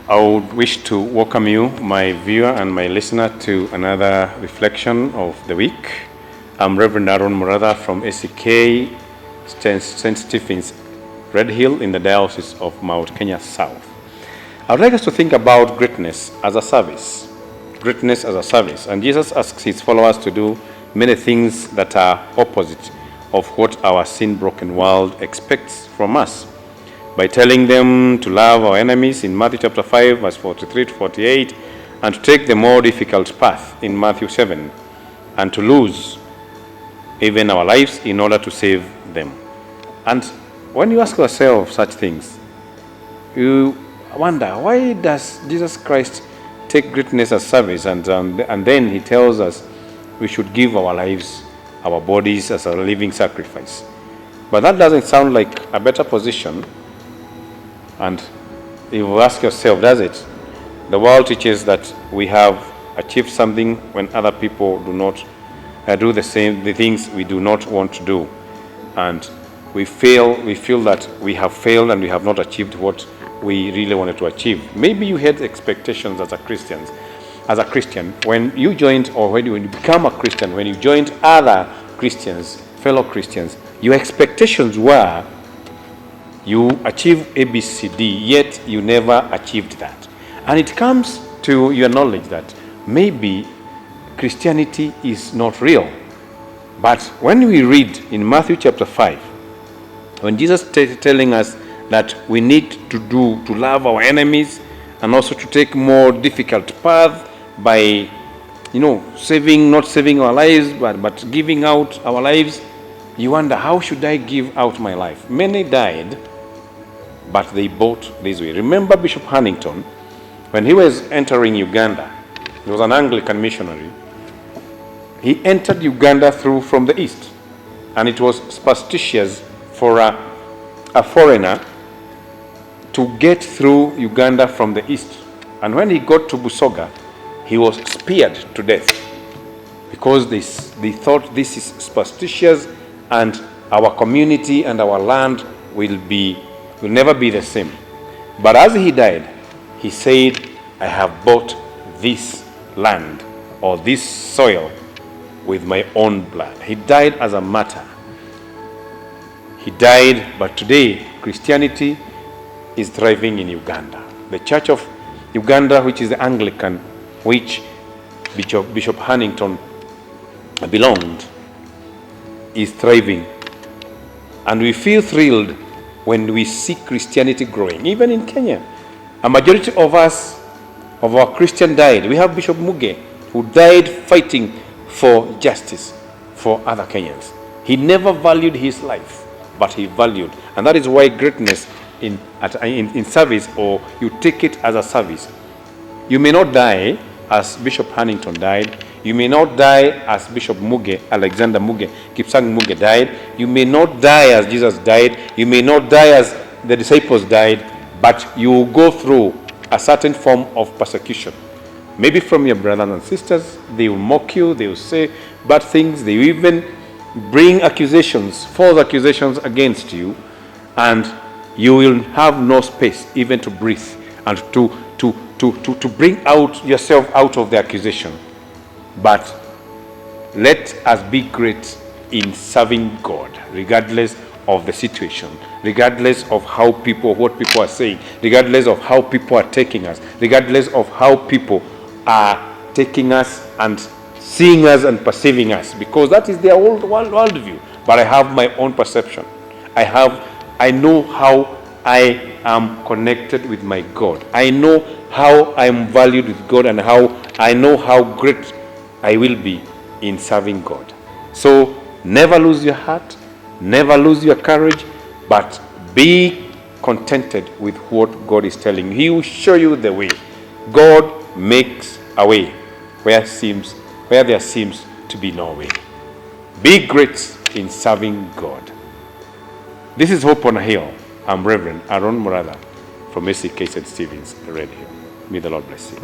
I would wish to welcome you, my viewer and my listener, to another reflection of the week. I'm Rev Muratha from ACK St. Stephen's, Redhill in the Diocese of Mount Kenya South. I would like us to think about greatness as a service. Greatness as a service. And Jesus asks his followers to do many things that are opposite of what our sin-broken world expects from us, by telling them to love our enemies in Matthew chapter 5, verse 43 to 48, and to take the more difficult path in Matthew 7, and to lose even our lives in order to save them. And when you ask yourself such things, you wonder, why does Jesus Christ take greatness as service, and then he tells us we should give our lives, our bodies as a living sacrifice? But that doesn't sound like a better position. And you ask yourself, does it? The world teaches that we have achieved something when other people do not do the things we do not want to do. And we feel that we have failed and we have not achieved what we really wanted to achieve. Maybe you had expectations as a Christian, when you joined, or when you become a Christian, when you joined other Christians, fellow Christians, your expectations were you achieve ABCD, yet you never achieved that. And it comes to your knowledge that maybe Christianity is not real. But when we read in Matthew chapter 5, when Jesus telling us that we need to love our enemies and also to take more difficult path by, not saving our lives, but giving out our lives, you wonder, how should I give out my life? Many died, but they bought this way. Remember Bishop Huntington, when he was entering Uganda, he was an Anglican missionary. He entered Uganda from the east, and it was superstitious for a foreigner to get through Uganda from the east. And when he got to Busoga, he was speared to death because they thought this is superstitious and our community and our land will never be the same. But as he died, he said, I have bought this land or this soil with my own blood. He died as a martyr. He died, but today Christianity is thriving in Uganda. The Church of Uganda, which is the Anglican, which Bishop Huntington belonged, is thriving. And we feel thrilled when we see Christianity growing. Even in Kenya, a majority of us, of our Christian died. We have Bishop Muge, who died fighting for justice for other Kenyans. He never valued his life, but he valued. And that is why greatness in service, or you take it as a service. You may not die as Bishop Huntington died. You may not die as Bishop Muge, Alexander Muge, Kipsang Muge died. You may not die as Jesus died. You may not die as the disciples died, but you will go through a certain form of persecution. Maybe from your brothers and sisters. They will mock you. They will say bad things. They will even bring accusations, false accusations against you, and you will have no space even to breathe and to bring out yourself out of the accusation. But let us be great in serving God, regardless of the situation, regardless of what people are saying, regardless of how people are taking us, regardless of how people are taking us and seeing us and perceiving us, because that is their old worldview. But I have my own perception. I know how I am connected with my God. I know how I am valued with God, and I know how great I will be in serving God. So never lose your heart, never lose your courage, but be contented with what God is telling you. He will show you the way. God makes a way where there seems to be no way. Be great in serving God. This is Hope on a Hill. I'm Reverend Aaron Muratha from ACK St. Stephen's, Redhill. May the Lord bless you.